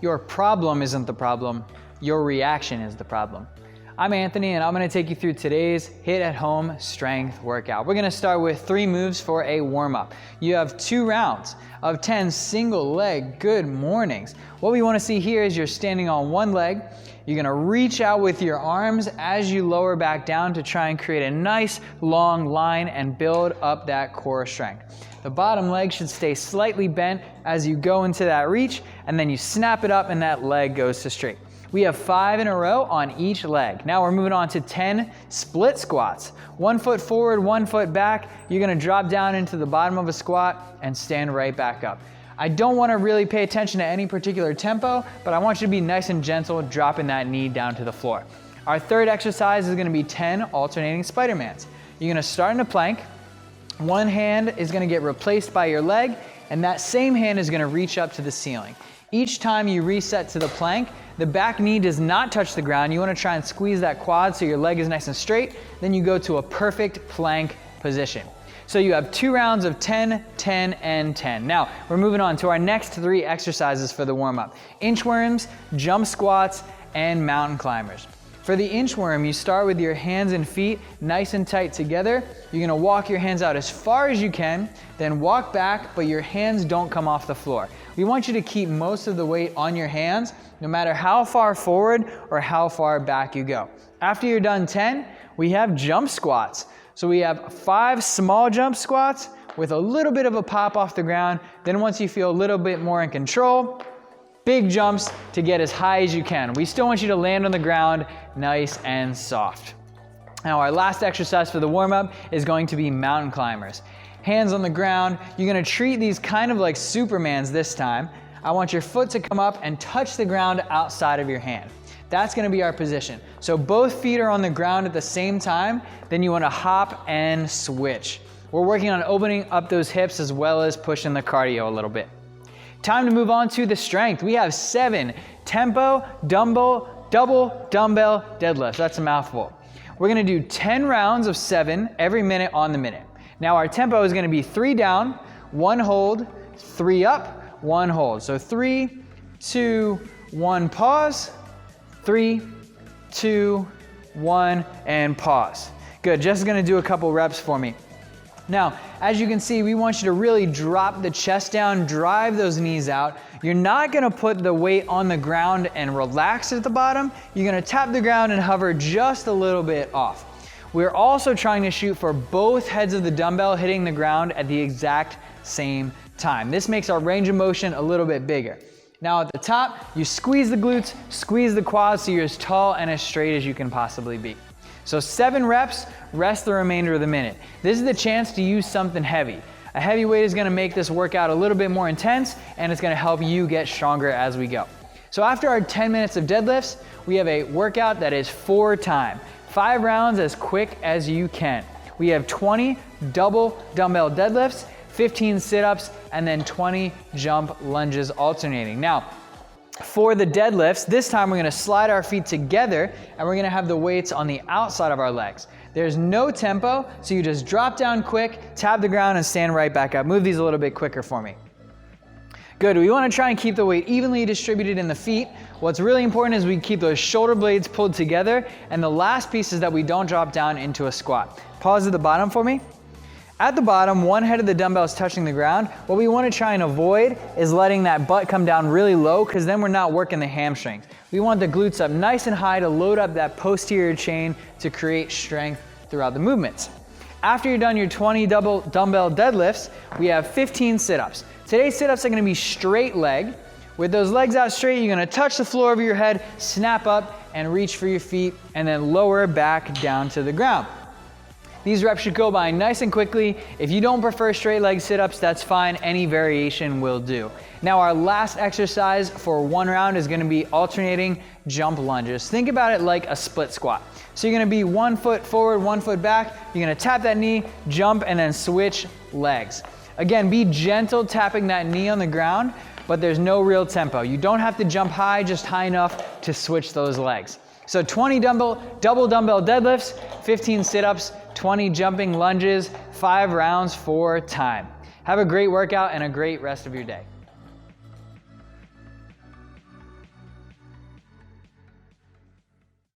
Your problem isn't the problem, your reaction is the problem. I'm Anthony and I'm gonna take you through today's HIIT at home strength workout. We're gonna start with 3 moves for a warm-up. You have 2 rounds of 10 single leg good mornings. What we wanna see here is you're standing on one leg. You're gonna reach out with your arms as you lower back down to try and create a nice long line and build up that core strength. The bottom leg should stay slightly bent as you go into that reach, and then you snap it up and that leg goes to straight. We have 5 in a row on each leg. Now we're moving on to 10 split squats. 1 foot forward, 1 foot back. You're gonna drop down into the bottom of a squat and stand right back up. I don't wanna really pay attention to any particular tempo, but I want you to be nice and gentle, dropping that knee down to the floor. Our third exercise is gonna be 10 alternating Spidermans. You're gonna start in a plank. One hand is gonna get replaced by your leg, and that same hand is gonna reach up to the ceiling. Each time you reset to the plank, the back knee does not touch the ground. You wanna try and squeeze that quad so your leg is nice and straight. Then you go to a perfect plank position. So you have 2 rounds of 10, 10, and 10. Now, we're moving on to our next 3 exercises for the warm-up. Inchworms, jump squats, and mountain climbers. For the inchworm, you start with your hands and feet nice and tight together. You're gonna walk your hands out as far as you can, then walk back, but your hands don't come off the floor. We want you to keep most of the weight on your hands, no matter how far forward or how far back you go. After you're done 10, we have jump squats. So we have 5 small jump squats with a little bit of a pop off the ground. Then once you feel a little bit more in control, big jumps to get as high as you can. We still want you to land on the ground nice and soft. Now our last exercise for the warm-up is going to be mountain climbers. Hands on the ground. You're gonna treat these kind of like Supermans this time. I want your foot to come up and touch the ground outside of your hand. That's gonna be our position. So both feet are on the ground at the same time, then you wanna hop and switch. We're working on opening up those hips as well as pushing the cardio a little bit. Time to move on to the strength. We have 7 tempo double dumbbell deadlifts. That's a mouthful. We're gonna do 10 rounds of 7 every minute on the minute. Now our tempo is gonna be 3 down, 1 hold, 3 up, 1 hold. So 3, 2, 1, pause, 3, 2, 1, and pause. Good, Jess is gonna do a couple reps for me. Now, as you can see, we want you to really drop the chest down, drive those knees out. You're not gonna put the weight on the ground and relax at the bottom. You're gonna tap the ground and hover just a little bit off. We're also trying to shoot for both heads of the dumbbell hitting the ground at the exact same time. This makes our range of motion a little bit bigger. Now at the top, you squeeze the glutes, squeeze the quads so you're as tall and as straight as you can possibly be. So 7 reps, rest the remainder of the minute. This is the chance to use something heavy. A heavy weight is gonna make this workout a little bit more intense, and it's gonna help you get stronger as we go. So after our 10 minutes of deadlifts, we have a workout that is 4 time. 5 rounds as quick as you can. We have 20 double dumbbell deadlifts, 15 sit-ups, and then 20 jump lunges alternating. Now, for the deadlifts, this time we're gonna slide our feet together and we're gonna have the weights on the outside of our legs. There's no tempo, so you just drop down quick, tap the ground, and stand right back up. Move these a little bit quicker for me. Good, we wanna try and keep the weight evenly distributed in the feet. What's really important is we keep those shoulder blades pulled together, and the last piece is that we don't drop down into a squat. Pause at the bottom for me. At the bottom, one head of the dumbbell is touching the ground. What we want to try and avoid is letting that butt come down really low, because then we're not working the hamstrings. We want the glutes up nice and high to load up that posterior chain to create strength throughout the movements. After you're done your 20 double dumbbell deadlifts, we have 15 sit-ups. Today's sit-ups are going to be straight leg. With those legs out straight, you're going to touch the floor over your head, snap up, and reach for your feet, and then lower back down to the ground. These reps should go by nice and quickly. If you don't prefer straight leg sit-ups, that's fine. Any variation will do. Now our last exercise for 1 round is gonna be alternating jump lunges. Think about it like a split squat. So you're gonna be 1 foot forward, 1 foot back. You're gonna tap that knee, jump, and then switch legs. Again, be gentle tapping that knee on the ground, but there's no real tempo. You don't have to jump high, just high enough to switch those legs. So 20 double dumbbell deadlifts, 15 sit-ups, 20 jumping lunges, 5 rounds for time. Have a great workout and a great rest of your day.